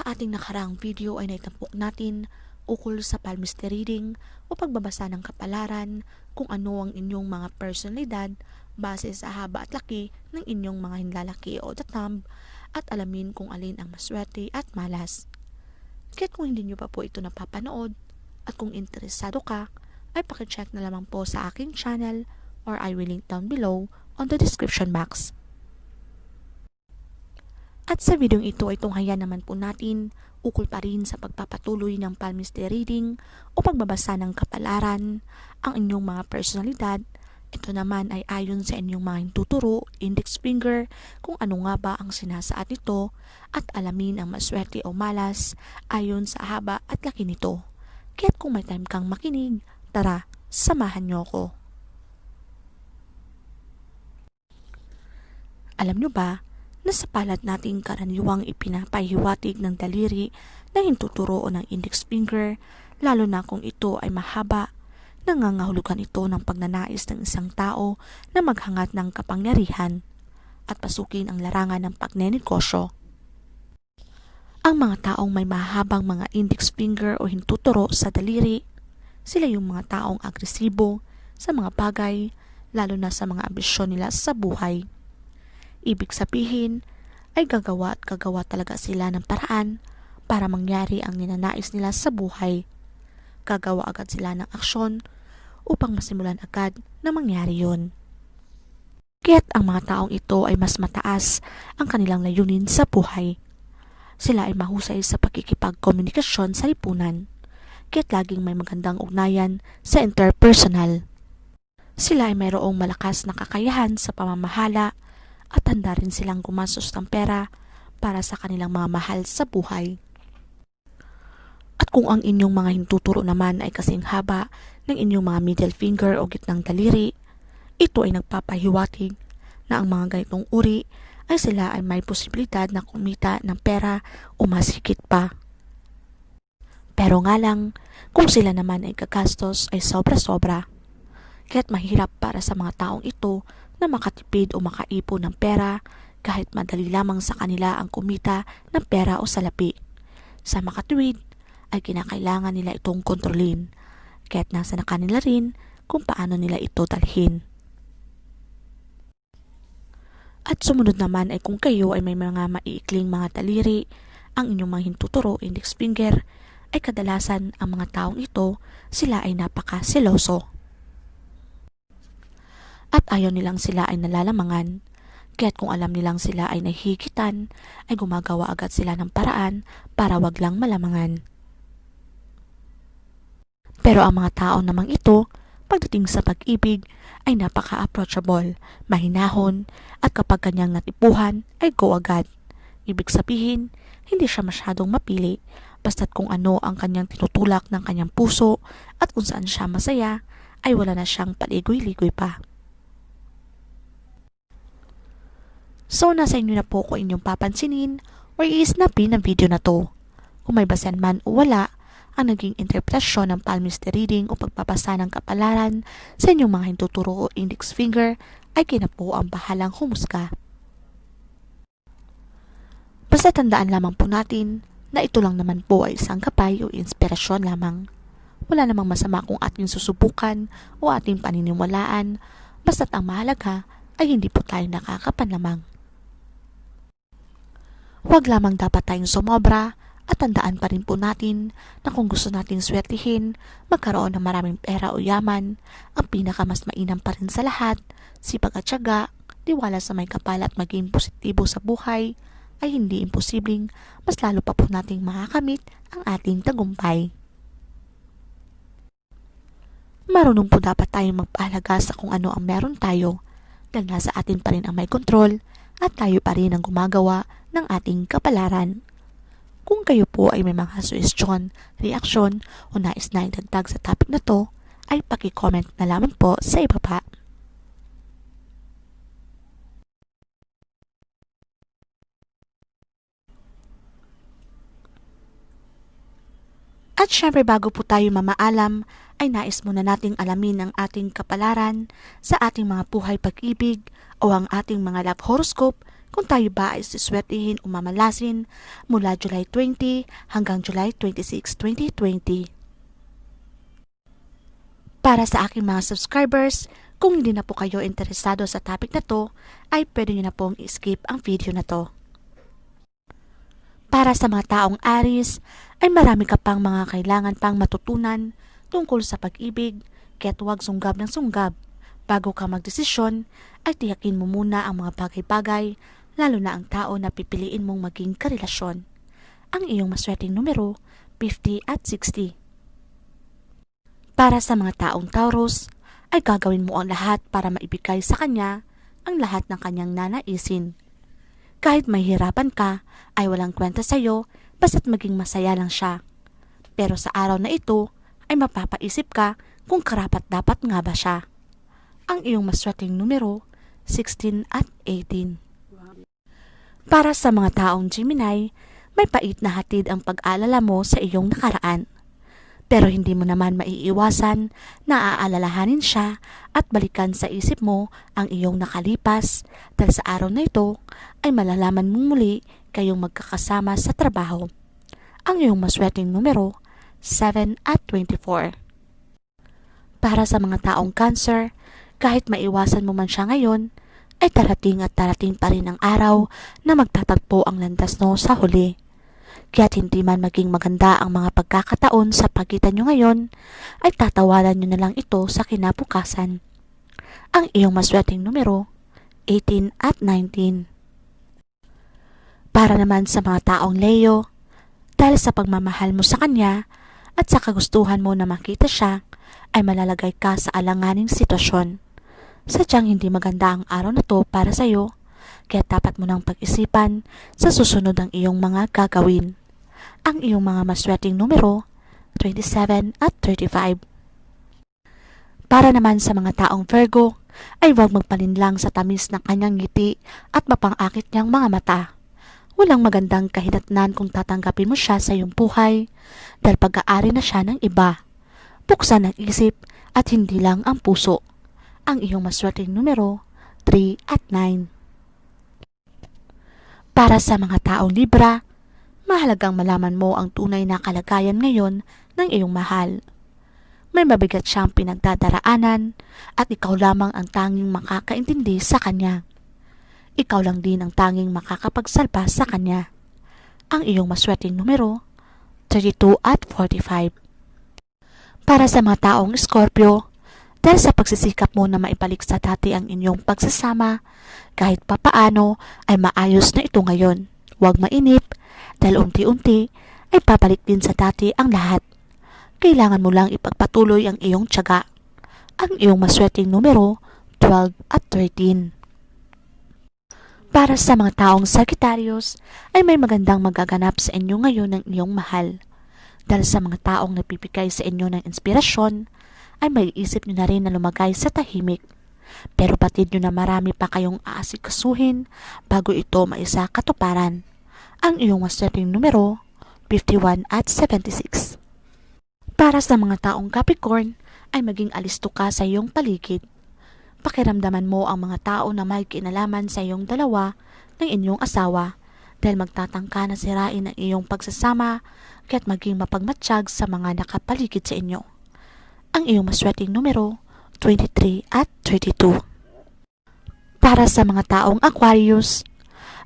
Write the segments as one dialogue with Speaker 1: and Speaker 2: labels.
Speaker 1: ating nakaraang video ay naitampok natin ukol sa palmistry reading o pagbabasa ng kapalaran kung ano ang inyong mga personalidad base sa haba at laki ng inyong mga hinlalaki o the thumb at alamin kung alin ang maswerte at malas. Kaya't kung hindi nyo pa po ito napapanood at kung interesado ka, ay pakicheck na lamang po sa aking channel or I will link down below on the description box. At sa videong ito ay tunghayan naman po natin ukol pa rin sa pagpapatuloy ng palmistry reading o pagbabasa ng kapalaran ang inyong mga personalidad. Ito naman ay ayon sa inyong mga hintuturo, index finger, kung ano nga ba ang sinasaad nito at alamin ang maswerte o malas ayon sa haba at laki nito. Kaya't kung may time kang makinig, tara, samahan niyo ako. Alam nyo ba na sa palad nating karaniwang ipinapahiwatig ng daliri na hintuturo o ng index finger, lalo na kung ito ay mahaba, nangangahulugan ito ng pagnanais ng isang tao na maghangat ng kapangyarihan at pasukin ang larangan ng pagnenegosyo. Ang mga taong may mahabang mga index finger o hintuturo sa daliri, sila yung mga taong agresibo sa mga bagay, lalo na sa mga ambisyon nila sa buhay. Ibig sabihin ay gagawa at gagawa talaga sila ng paraan para mangyari ang ninanais nila sa buhay. Gagawa agad sila ng aksyon upang masimulan agad na mangyari yun. Kaya't ang mga taong ito ay mas mataas ang kanilang layunin sa buhay. Sila ay mahusay sa pakikipagkomunikasyon sa lipunan. Kaya't laging may magandang ugnayan sa interpersonal. Sila ay mayroong malakas na kakayahan sa pamamahala at handa rin silang gumastos ng pera para sa kanilang mga mahal sa buhay. At kung ang inyong mga hintuturo naman ay kasing haba ng inyong mga middle finger o gitnang daliri, ito ay nagpapahiwatig na ang mga ganitong uri ay sila ay may posibilidad na kumita ng pera o mas higit pa. Pero nga lang, kung sila naman ay gagastos ay sobra-sobra. Kaya't mahirap para sa mga taong ito na makatipid o makaipon ng pera kahit madali lamang sa kanila ang kumita ng pera o salapi. Sa makatuwid ay kinakailangan nila itong kontrolin, kaya't nasa na kanila rin kung paano nila ito dalhin. At sumunod naman ay kung kayo ay may mga maiikling mga daliri, ang inyong mga hintuturo, index finger, ay kadalasan ang mga taong ito, sila ay napaka-seloso. At ayaw nilang sila ay nalalamangan, kaya't kung alam nilang sila ay nahihigitan, ay gumagawa agad sila ng paraan para wag lang malamangan. Pero ang mga tao namang ito, pagdating sa pag-ibig, ay napaka-approachable, mahinahon, at kapag kanyang natipuhan, ay go agad. Ibig sabihin, hindi siya masyadong mapili, basta't kung ano ang kanyang tinutulak ng kanyang puso at kung saan siya masaya, ay wala na siyang paligoy-ligoy pa. So, nasa inyo na po kung inyong papansinin or i-snapin ang video na to. Kung may basehan man o wala, ang naging interpretasyon ng palmistry reading o pagpapasa ng kapalaran sa inyong mga hintuturo o index finger ay kina po ang bahalang humusga. Basta tandaan lamang po natin na ito lang naman po ay isang gabay o inspirasyon lamang. Wala namang masama kung ating susubukan o ating paniniwalaan, basta't ang mahalaga ay hindi po tayo nakakapanlamang. Huwag lamang dapat tayong sumobra at tandaan pa rin po natin na kung gusto nating swertihin, magkaroon ng maraming pera o yaman, ang pinakamas mainam pa rin sa lahat, sipag at tiyaga, tiwala sa may kapal at maging positibo sa buhay, ay hindi imposibleng mas lalo pa po nating makakamit ang ating tagumpay. Marunong po dapat tayong magpahalaga sa kung ano ang meron tayo, dahil nasa atin pa rin ang may kontrol at tayo pa rin ang gumagawa ng ating kapalaran. Kung kayo po ay may mga suhestyon, reaksyon o nais na idagdag sa topic na to, ay paki-comment na lamang po sa ibaba. At syempre bago po tayo mamaalam, ay nais muna nating alamin ang ating kapalaran sa ating mga buhay pag-ibig o ang ating mga love horoscope kung tayo ba ay siswertihin o mamalasin mula July 20 hanggang July 26, 2020. Para sa aking mga subscribers, kung hindi na po kayo interesado sa topic na to, ay pwede nyo na pong i-skip ang video na to. Para sa mga taong Aries, ay marami ka pang mga kailangan pang matutunan tungkol sa pag-ibig, kaya't huwag sunggab ng sunggab. Bago ka magdesisyon, ay tiyakin mo muna ang mga bagay-bagay, lalo na ang tao na pipiliin mong maging karelasyon. Ang iyong maswerteng numero, 50 at 60. Para sa mga taong Taurus, ay gagawin mo ang lahat para maibigay sa kanya ang lahat ng kanyang nanaisin. Kahit mahihirapan ka, ay walang kwenta sa iyo, basta't maging masaya lang siya. Pero sa araw na ito, ay mapapaisip ka kung karapat-dapat nga ba siya. Ang iyong maswerteng numero, 16 at 18. Para sa mga taong Gemini, may pait na hatid ang pag-alala mo sa iyong nakaraan. Pero hindi mo naman maiiwasan na aalalahanin siya at balikan sa isip mo ang iyong nakalipas dahil sa araw na ito ay malalaman mong muli kayong magkakasama sa trabaho. Ang iyong maswerteng numero, 7 at 24. Para sa mga taong Cancer, kahit maiwasan mo man siya ngayon, ay darating at darating pa rin ang araw na magtatagpo ang landas no sa huli. Kaya't hindi man maging maganda ang mga pagkakataon sa pagitan nyo ngayon, ay tatawanan nyo na lang ito sa kinabukasan. Ang iyong maswerteng numero, 18 at 19. Para naman sa mga taong Leo, dahil sa pagmamahal mo sa kanya at sa kagustuhan mo na makita siya, ay malalagay ka sa alanganing sitwasyon. Sadyang hindi maganda ang araw na to para sa iyo, kaya dapat mo nang pag-isipan sa susunod ang iyong mga gagawin. Ang iyong mga maswerteng numero, 27 at 35. Para naman sa mga taong Virgo, ay huwag magpalinlang sa tamis ng kanyang ngiti at mapangakit niyang mga mata. Walang magandang kahinatnan kung tatanggapin mo siya sa iyong buhay dahil pag-aari na siya ng iba. Buksan ang isip at hindi lang ang puso. Ang iyong maswerteng numero, 3 at 9. Para sa mga taong Libra, mahalagang malaman mo ang tunay na kalagayan ngayon ng iyong mahal. May mabigat siyang pinagdadaraanan at ikaw lamang ang tanging makakaintindi sa kanya. Ikaw lang din ang tanging makakapagsalba sa kanya. Ang iyong maswerteng numero, 32 at 45. Para sa mga taong Scorpio, dahil sa pagsisikap mo na maibalik sa dati ang inyong pagsasama, kahit papaano ay maayos na ito ngayon. Huwag mainip, dahil unti-unti ay papalik din sa dati ang lahat. Kailangan mo lang ipagpatuloy ang iyong tiyaga. Ang iyong maswerteng numero, 12 at 13. Para sa mga taong Sagittarius, ay may magandang magaganap sa inyo ngayon ng iyong mahal. Dahil sa mga taong nagpipigay sa inyo ng inspirasyon, ay may isip nyo na rin na lumagay sa tahimik. Pero batid nyo na marami pa kayong aasikasuhin bago ito maisa katuparan. Ang iyong maswerteng numero, 51 at 76. Para sa mga taong Capricorn, ay maging alisto ka sa iyong paligid. Pakiramdaman mo ang mga tao na may kinalaman sa iyong dalawa ng inyong asawa dahil magtatangka na sirain ang iyong pagsasama kaya't maging mapagmatsyag sa mga nakapaligid sa inyo. Ang iyong maswerteng numero, 23 at 32. Para sa mga taong Aquarius,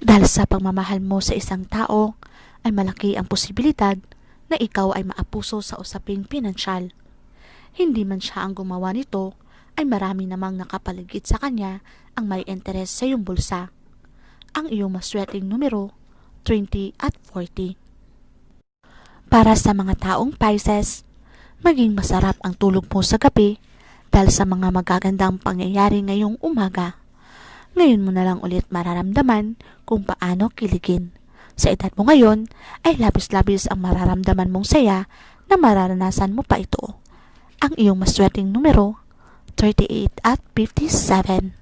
Speaker 1: dahil sa pagmamahal mo sa isang tao, ay malaki ang posibilidad na ikaw ay maapuso sa usaping pinansyal. Hindi man siya ang gumawa nito, ay marami namang nakapaligid sa kanya ang may interes sa iyong bulsa. Ang iyong maswerteng numero, 20 at 40. Para sa mga taong Pisces, maging masarap ang tulog mo sa gabi dahil sa mga magagandang pangyayari ngayong umaga. Ngayon mo na lang ulit mararamdaman kung paano kiligin. Sa edad mo ngayon ay labis-labis ang mararamdaman mong saya na mararanasan mo pa ito. Ang iyong maswerteng numero, 38 at 57.